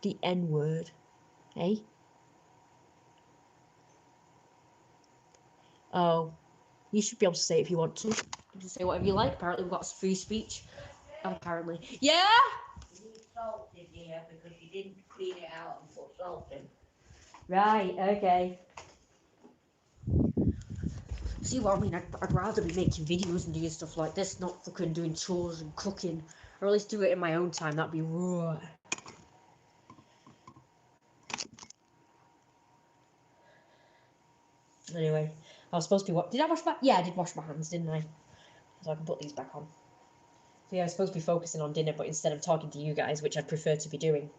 the N-word. Eh? Oh, you should be able to say it if you want to. You can say whatever you like. Apparently we've got free speech. Apparently. Yeah? You need salt in here because you didn't clean it out and put salt in. Right, okay. See what I mean? I'd rather be making videos and doing stuff like this, not fucking doing chores and cooking. Or at least do it in my own time. That'd be right. Anyway, I was supposed to be did I wash my? Yeah, I did wash my hands, didn't I? So I can put these back on. So yeah, I was supposed to be focusing on dinner, but instead of talking to you guys, which I'd prefer to be doing,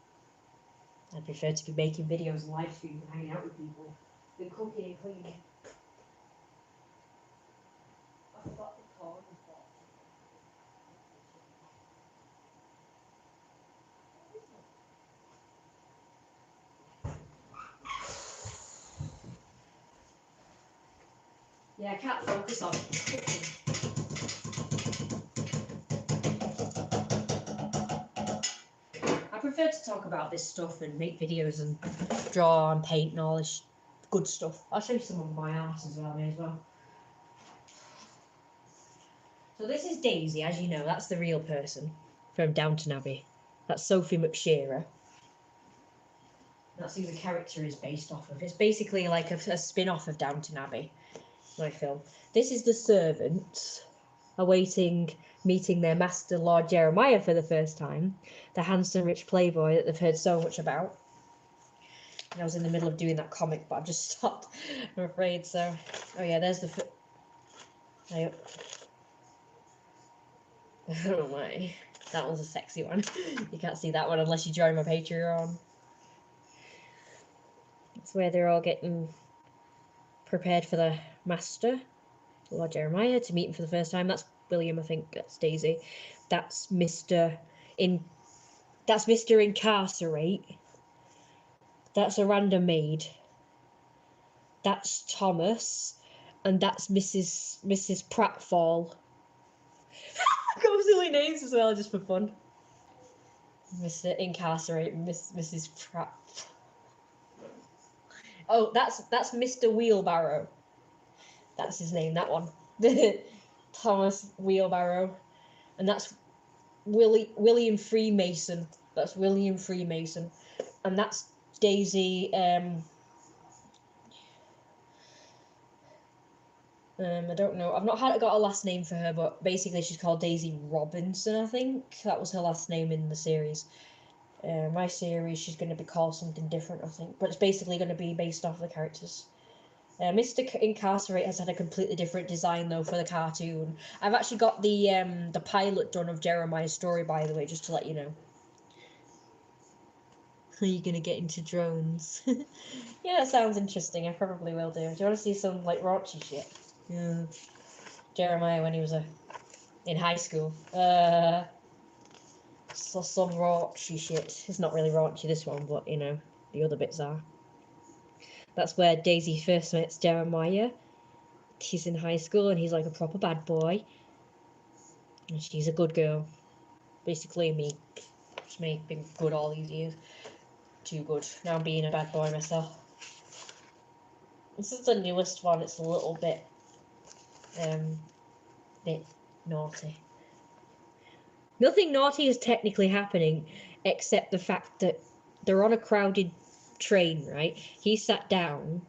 I'd prefer to be making videos and live streaming and hanging out with people than cooking and cleaning. I forgot the corn as well. Yeah, I can't focus on cooking. I prefer to talk about this stuff and make videos and draw and paint and all this good stuff. I'll show you some of my art as well, may as well. So this is Daisy, as you know, that's the real person from Downton Abbey. That's Sophie McShearer. That's who the character is based off of. It's basically like a spin-off of Downton Abbey, my film. This is the servants awaiting meeting their master, Lord Jeremiah, for the first time. The handsome, rich playboy that they've heard so much about. And I was in the middle of doing that comic, but I've just stopped, I'm afraid. So, oh yeah, there's the... Oh my, that one's a sexy one. You can't see that one unless you join my Patreon. That's where they're all getting prepared for the master, Lord Jeremiah, to meet him for the first time. That's William, I think. That's Daisy. That's Mr. Incarcerate. That's a random maid. That's Thomas, and that's Mrs. Pratfall. Got silly names as well, just for fun. Mr. Incarcerate, Mrs. Pratt. Oh, that's Mr. Wheelbarrow. That's his name, that one. Thomas Wheelbarrow. And that's William Freemason. That's William Freemason. and that's Daisy. I don't know. I've not got a last name for her, but basically she's called Daisy Robinson. I think that was her last name in the series. My series, she's going to be called something different, I think, but it's basically going to be based off the characters. Mr. Incarcerate has had a completely different design though for the cartoon. I've actually got the pilot done of Jeremiah's story, by the way, just to let you know. Are you gonna get into drones? Yeah, that sounds interesting. I probably will do. Do you want to see some like raunchy shit? Yeah. Jeremiah when he was in high school. So some raunchy shit. It's not really raunchy this one, but you know the other bits are. That's where Daisy first meets Jeremiah. He's in high school and he's like a proper bad boy. And she's a good girl. Basically me. Just me being good all these years. Too good. Now I'm being a bad boy myself. This is the newest one. It's a little bit naughty. Nothing naughty is technically happening except the fact that they're on a crowded train, right? He sat down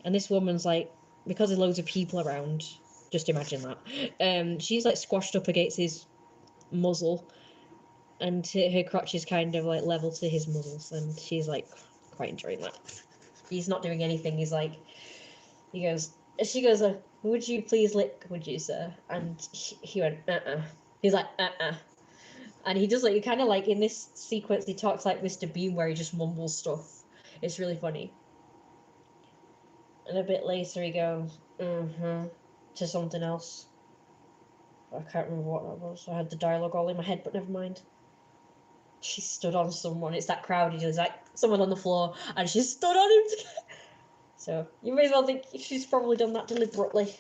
and this woman's like, because there's loads of people around, just imagine that. She's like squashed up against his muzzle and her crotch is kind of like level to his muzzles and she's like quite enjoying that. He's not doing anything. He's like, she goes, would you please lick, would you, sir? And he went, He's like, And he does like, kind of like in this sequence, he talks like Mr. Bean where he just mumbles stuff. It's really funny. And a bit later he goes, to something else. I can't remember what that was. I had the dialogue all in my head, but never mind. She stood on someone. It's that crowded. There's like someone on the floor, and she stood on him. So you may as well think she's probably done that deliberately.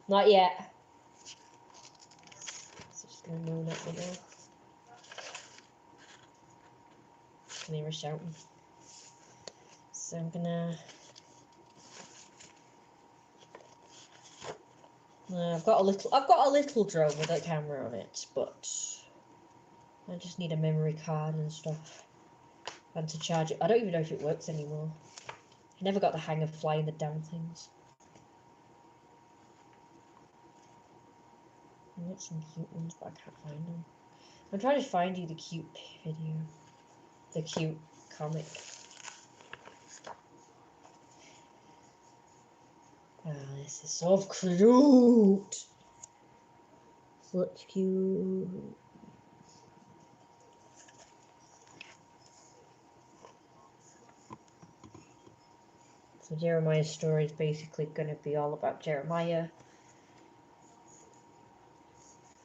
Not yet. So just gonna moan at me now. I can hear her shouting. So I'm gonna. I've got a little drone with a camera on it, but I just need a memory card and stuff, and to charge it. I don't even know if it works anymore. I never got the hang of flying the damn things. I got some cute ones, but I can't find them. I'm trying to find you the cute video, the cute comic. Ah, this is so cute. Such cute. So Jeremiah's story is basically going to be all about Jeremiah.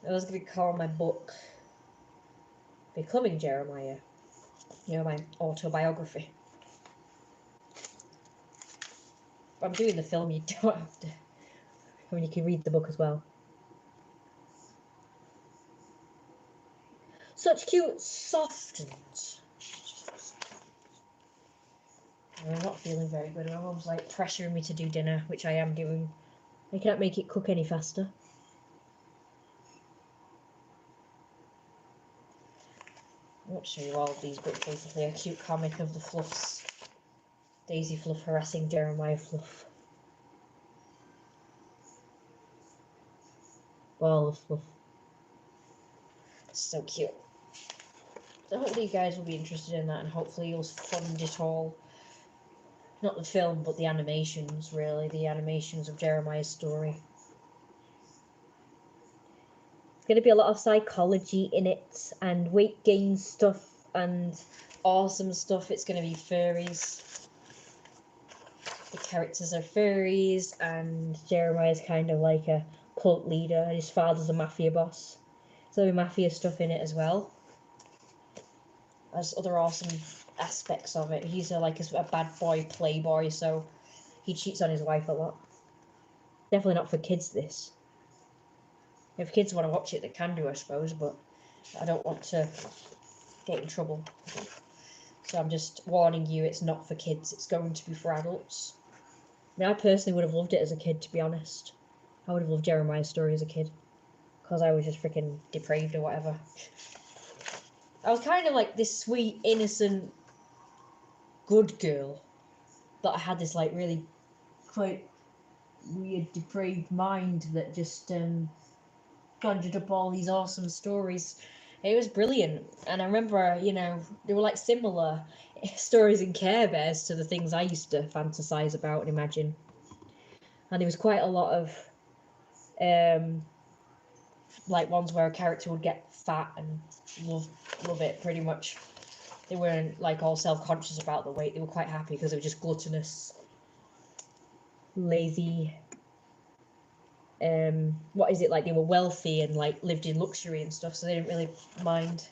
I was going to call my book Becoming Jeremiah. You know, my autobiography. But I'm doing the film, you don't have to. I mean, you can read the book as well. Such cute softens. I'm not feeling very good. My mum's like pressuring me to do dinner, which I am doing. I can't make it cook any faster. I won't show you all of these, but basically a cute comic of the Fluffs. Daisy Fluff harassing Jeremiah Fluff. Ball of Fluff. So cute. So hopefully you guys will be interested in that, and hopefully you'll fund it all. Not the film, but the animations, really. The animations of Jeremiah's story. There's going to be a lot of psychology in it, and weight gain stuff, and awesome stuff. It's going to be furries. The characters are furries, and Jeremiah's kind of like a cult leader, and his father's a mafia boss. So there'll be mafia stuff in it as well. There's other awesome aspects of it. He's like a bad boy playboy, so he cheats on his wife a lot. Definitely not for kids, this. If kids want to watch it, they can do, I suppose, but I don't want to get in trouble. So I'm just warning you, it's not for kids, it's going to be for adults. I mean, I personally would have loved it as a kid, to be honest. I would have loved Jeremiah's story as a kid, because I was just freaking depraved or whatever. I was kind of like this sweet, innocent, good girl, but I had this like really quite weird, depraved mind that just conjured up all these awesome stories. It was brilliant, and I remember, you know, they were like similar stories in Care Bears to the things I used to fantasize about and imagine. And there was quite a lot of like ones where a character would get fat and love it pretty much. They weren't like all self-conscious about the weight. They were quite happy because they were just gluttonous, lazy. What is it, like they were wealthy and like lived in luxury and stuff, so they didn't really mind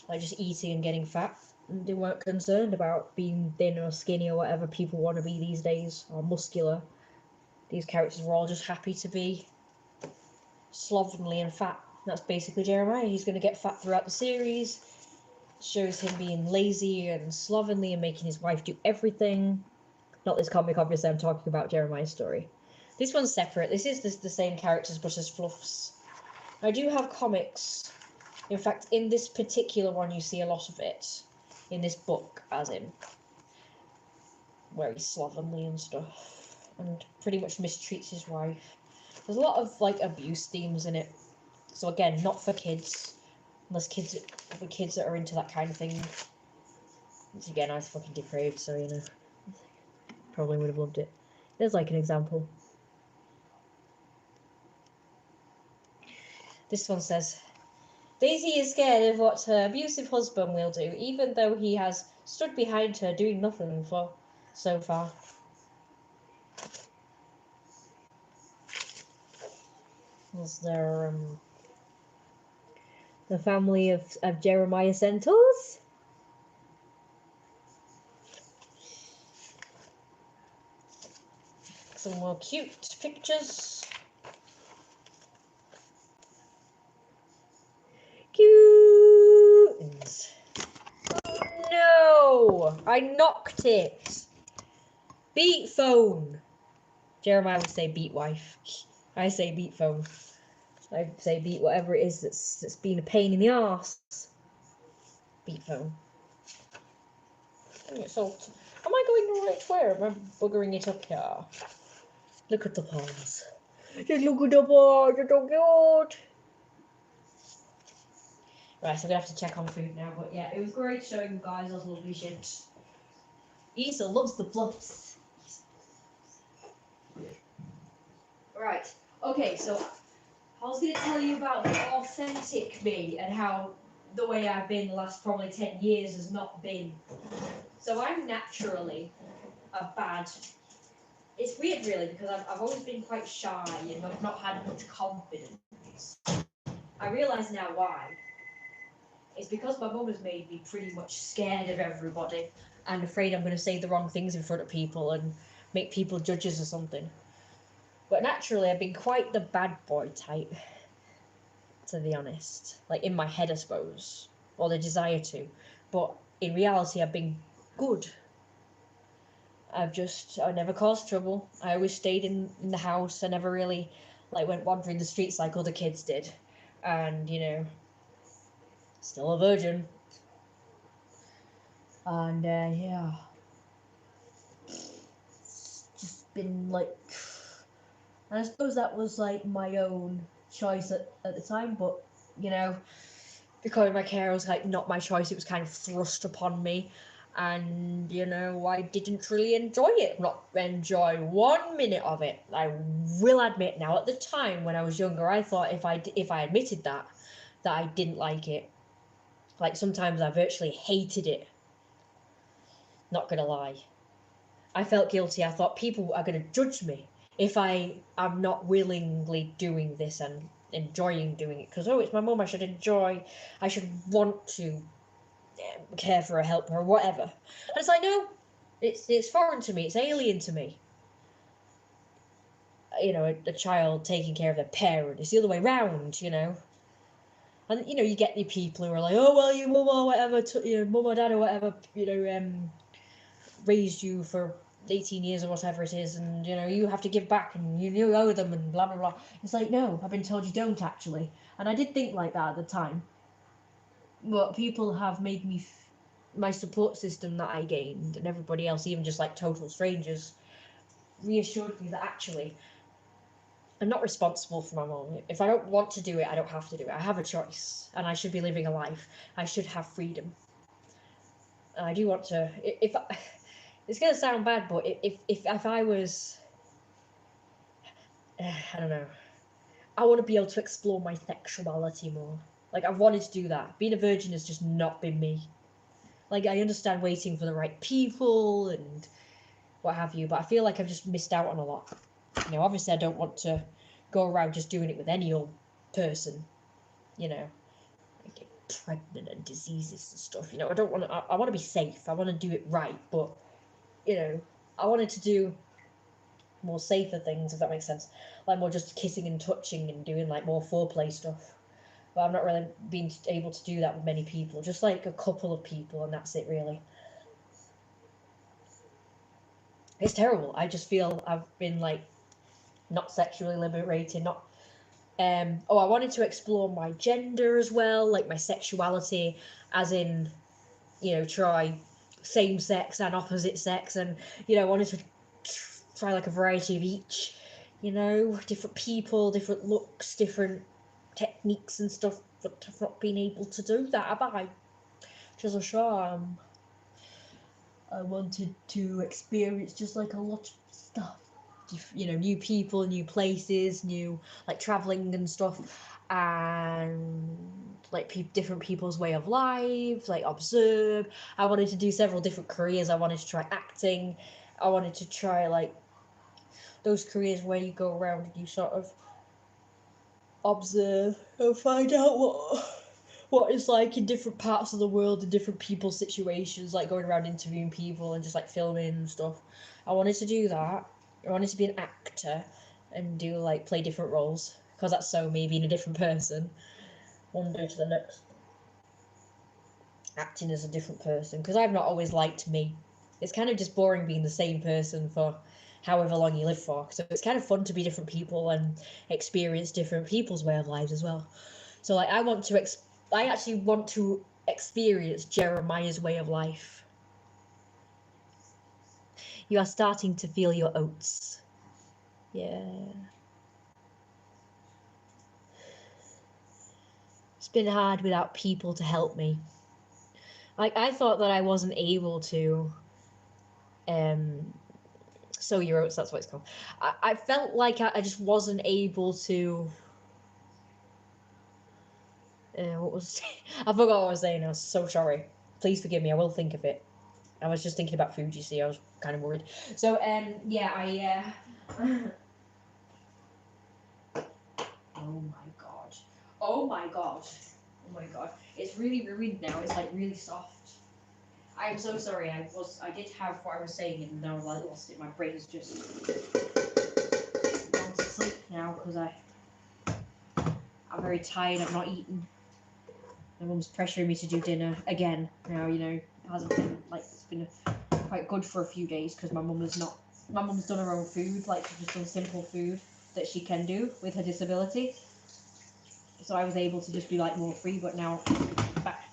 like just eating and getting fat. And they weren't concerned about being thin or skinny or whatever people want to be these days, or muscular. These characters were all just happy to be slovenly and fat. That's basically Jeremiah. He's going to get fat throughout the series. Shows him being lazy and slovenly and making his wife do everything. Not this comic, obviously. I'm talking about Jeremiah's story. This one's separate. This is the same characters but as fluffs. I do have comics. In fact, in this particular one, you see a lot of it. In this book, as in. Where he's slovenly and stuff. And pretty much mistreats his wife. There's a lot of like abuse themes in it. So again, not for kids. Unless for kids that are into that kind of thing. Once again, I was fucking depraved, so you know. Probably would have loved it. There's like an example. This one says, Daisy is scared of what her abusive husband will do, even though he has stood behind her doing nothing for so far. Was there the family of Jeremiah Centaurs? Some more cute pictures. Cute. Oh no! I knocked it. Beat phone. Jeremiah would say beat wife. I say beat phone. I say beat whatever it is that's been a pain in the arse. Beat phone. Salt. Am I going the right way? Am I buggering it up here? Look at the paws. Just look at the paws. They're so cute. Right, so I'm gonna have to check on food now. But yeah, it was great showing you guys those lovely shit. Issa loves the fluffs. Right. Okay, so I was going to tell you about the authentic me and how the way I've been the last probably 10 years has not been. So I'm naturally a bad... It's weird really because I've always been quite shy and I've not had much confidence. I realise now why. It's because my mum has made me pretty much scared of everybody and afraid I'm going to say the wrong things in front of people and make people judges or something. But naturally, I've been quite the bad boy type, to be honest. Like, in my head, I suppose. Or the desire to. But in reality, I've been good. I never caused trouble. I always stayed in the house. I never really, like, went wandering the streets like other kids did. And, you know, still a virgin. And, yeah. It's just been, like... And I suppose that was like my own choice at the time, but you know, becoming my carer was like not my choice, it was kind of thrust upon me. And you know, I didn't really enjoy it, not enjoy 1 minute of it. I will admit now, at the time when I was younger, I thought if I admitted that I didn't like it. Like sometimes I virtually hated it. Not gonna lie. I felt guilty. I thought people are gonna judge me if I am not willingly doing this and enjoying doing it. Because, oh, it's my mum, I should want to care for her, help her, whatever. And it's like, no, it's foreign to me, it's alien to me. You know, a child taking care of their parent. It's the other way round, you know. And, you know, you get the people who are like, oh, well, your mum or whatever, your mum or dad or whatever, you know, raised you for 18 years or whatever it is, and you know you have to give back and you owe them and blah blah blah. It's like, no, I've been told you don't actually. And I did think like that at the time, but people have made me my support system that I gained, and everybody else, even just like total strangers, reassured me that actually I'm not responsible for my mom. If I don't want to do it, I don't have to do it. I have a choice, and I should be living a life. I should have freedom. And I do want to. If it's gonna sound bad, but if I was, I don't know. I want to be able to explore my sexuality more. Like, I've wanted to do that. Being a virgin has just not been me. Like, I understand waiting for the right people and what have you, but I feel like I've just missed out on a lot. You know, obviously I don't want to go around just doing it with any old person, you know, like get pregnant and diseases and stuff. You know, I don't want to, I want to be safe. I want to do it right, but, you know, I wanted to do more safer things, if that makes sense. Like more just kissing and touching and doing like more foreplay stuff. But I'm not really being able to do that with many people. Just like a couple of people, and that's it really. It's terrible. I just feel I've been like not sexually liberated, not I wanted to explore my gender as well, like my sexuality, as in, you know, try same sex and opposite sex, and, you know, I wanted to try like a variety of each, you know, different people, different looks, different techniques and stuff, but I've not been able to do that, have I? Which is a shame. I wanted to experience just like a lot of stuff, you know, new people, new places, new like traveling and stuff, and like different people's way of life, like observe. I wanted to do several different careers. I wanted to try acting. I wanted to try like those careers where you go around and you sort of observe and find out what it's like in different parts of the world and different people's situations, like going around interviewing people and just like filming and stuff. I wanted to do that. I wanted to be an actor and do like play different roles, because that's so me, being a different person, one day to the next, acting as a different person, because I've not always liked me. It's kind of just boring being the same person for however long you live for, so it's kind of fun to be different people and experience different people's way of lives as well. So like I actually want to experience Jeremiah's way of life. You are starting to feel your oats. Yeah. It's been hard without people to help me. Like, I thought that I wasn't able to sow your oats, that's what it's called. I felt like I just wasn't able to what was I forgot what I was saying. I was so sorry. Please forgive me. I will think of it. I was just thinking about food, you see. I was kind of worried. So yeah, oh my god. Oh my god. Oh my god. It's really ruined now. It's like really soft. I'm so sorry. I did have what I was saying and now I lost it. My brain is just gone to sleep now because I'm very tired. I've not eaten. My mum's pressuring me to do dinner again now, you know. It hasn't been like, it's been quite good for a few days because my mum's done her own food, like she's just done simple food that she can do with her disability. So I was able to just be like more free, but now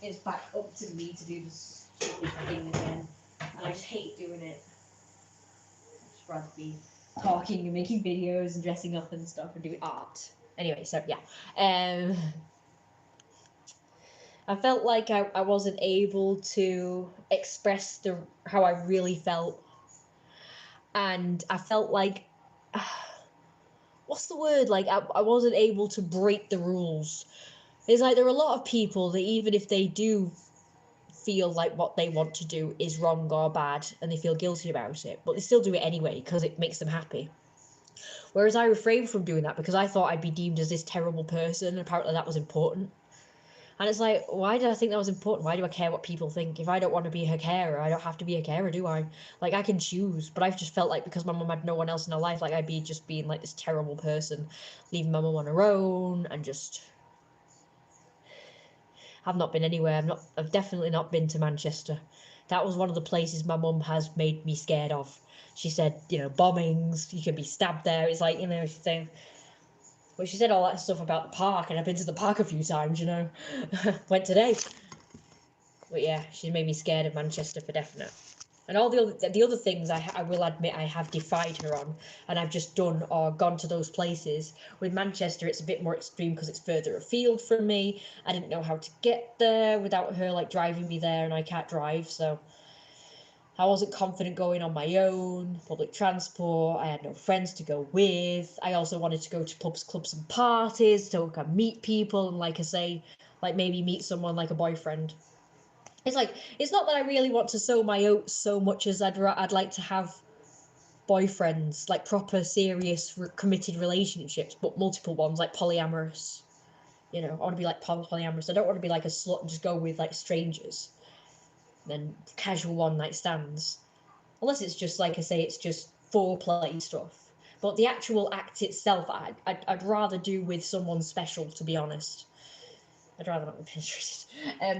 it's back up to me to do this stupid thing again. And I just hate doing it. I'd just rather be talking and making videos and dressing up and stuff and doing art. Anyway, so yeah. I felt like I wasn't able to express how I really felt. And I felt like, what's the word? Like, I wasn't able to break the rules. It's like there are a lot of people that even if they do feel like what they want to do is wrong or bad and they feel guilty about it, but they still do it anyway because it makes them happy. Whereas I refrained from doing that because I thought I'd be deemed as this terrible person, and apparently that was important. And it's like, why did I think that was important? Why do I care what people think? If I don't want to be her carer, I don't have to be a carer, do I? Like, I can choose. But I've just felt like because my mum had no one else in her life, like I'd be just being like this terrible person, leaving my mum on her own, and just... I've not been anywhere. I've definitely not been to Manchester. That was one of the places my mum has made me scared of. She said, you know, bombings, you could be stabbed there. It's like, you know, she's saying... Well, she said all that stuff about the park, and I've been to the park a few times, you know. Went today. But yeah, she's made me scared of Manchester for definite. And all the other things I will admit I have defied her on, and I've just done or gone to those places. With Manchester, it's a bit more extreme because it's further afield from me. I didn't know how to get there without her like driving me there, and I can't drive, so I wasn't confident going on my own. Public transport, I had no friends to go with. I also wanted to go to pubs, clubs, and parties so I could meet people, and like I say, like maybe meet someone like a boyfriend. It's like, it's not that I really want to sow my oats so much as I'd like to have boyfriends, like proper serious committed relationships, but multiple ones, like polyamorous. You know, I want to be like polyamorous. I don't want to be like a slut and just go with like strangers. Then casual one night stands. Unless it's just, like I say, it's just foreplay stuff. But the actual act itself, I'd rather do with someone special, to be honest. I'd rather not be penetrated.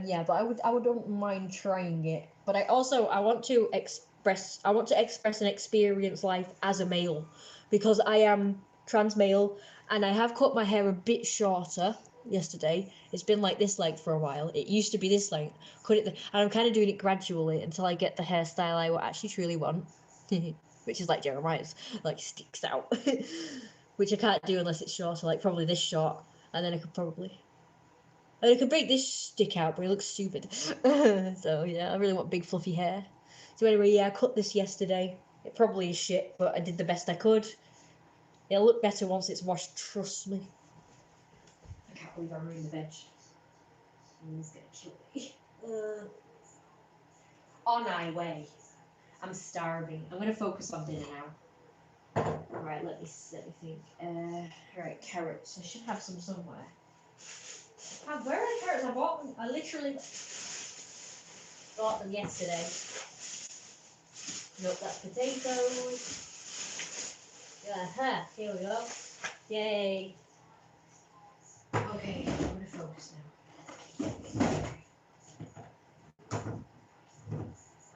Yeah, but I wouldn't mind trying it. But I want to express and experience life as a male, because I am trans male, and I have cut my hair a bit shorter yesterday. It's been like this length for a while. It used to be this length. And I'm kind of doing it gradually until I get the hairstyle I actually truly want, which is like Jeremiah's, like sticks out, which I can't do unless it's shorter, like probably this short, and then I could break this stick out, but it looks stupid. So yeah, I really want big fluffy hair. So anyway, yeah, I cut this yesterday. It probably is shit, but I did the best I could. It'll look better once it's washed, trust me. I can't believe I'm ruining the veg. It's gonna kill me. On my way. I'm starving. I'm gonna focus on dinner now. Alright, let me think. Alright, carrots. I should have some somewhere. Where are the carrots? I bought them. I literally bought them yesterday. Nope, that's potatoes. Yeah, here we go. Yay. Okay, I'm gonna focus now.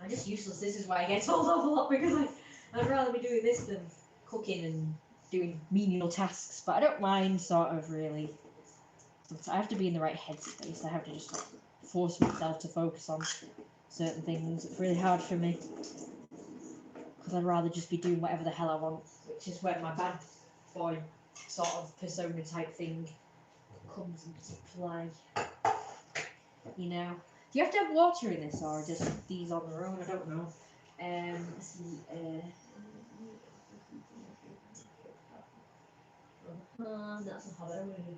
I'm just useless. This is why I get told off a lot, because I'd rather be doing this than cooking and doing menial tasks. But I don't mind, sort of, really. I have to be in the right headspace. I have to just force myself to focus on certain things. It's really hard for me, because I'd rather just be doing whatever the hell I want, which is where my bad boy sort of persona type thing comes into play. You know? Do you have to have water in this, or just these on their own? I don't know. Let's see. That's a hobby.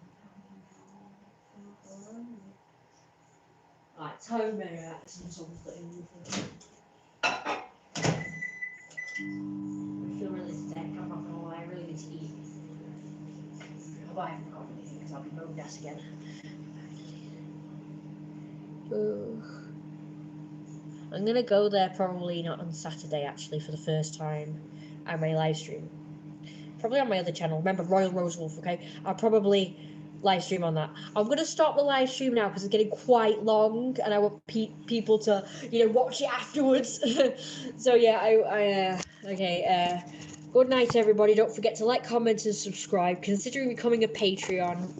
Right, tomato something. I feel really sick, I'm not gonna lie, I really need to eat. But I haven't got anything because I'll be moaned at again. I'm gonna go there probably not on Saturday, actually, for the first time at my live stream. Probably on my other channel. Remember, Royal Rosewolf, okay? I'll probably live stream on that. I'm gonna stop the live stream now because it's getting quite long, and I want people to, watch it afterwards. So yeah, okay. Good night, everybody. Don't forget to like, comment, and subscribe. Consider becoming a Patreon,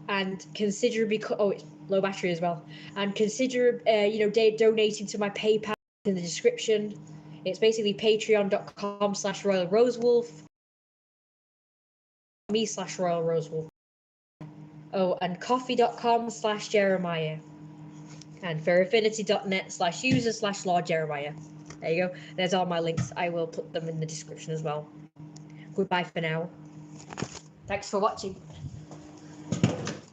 and consider it's low battery as well. And consider donating to my PayPal in the description. It's basically patreon.com/Royal Rosewolf. me/Royal Rosewolf. Oh, and coffee.com/Jeremiah. And furryaffinity.net/user/Lord Jeremiah. There you go. There's all my links. I will put them in the description as well. Goodbye for now. Thanks for watching.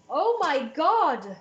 Oh my god!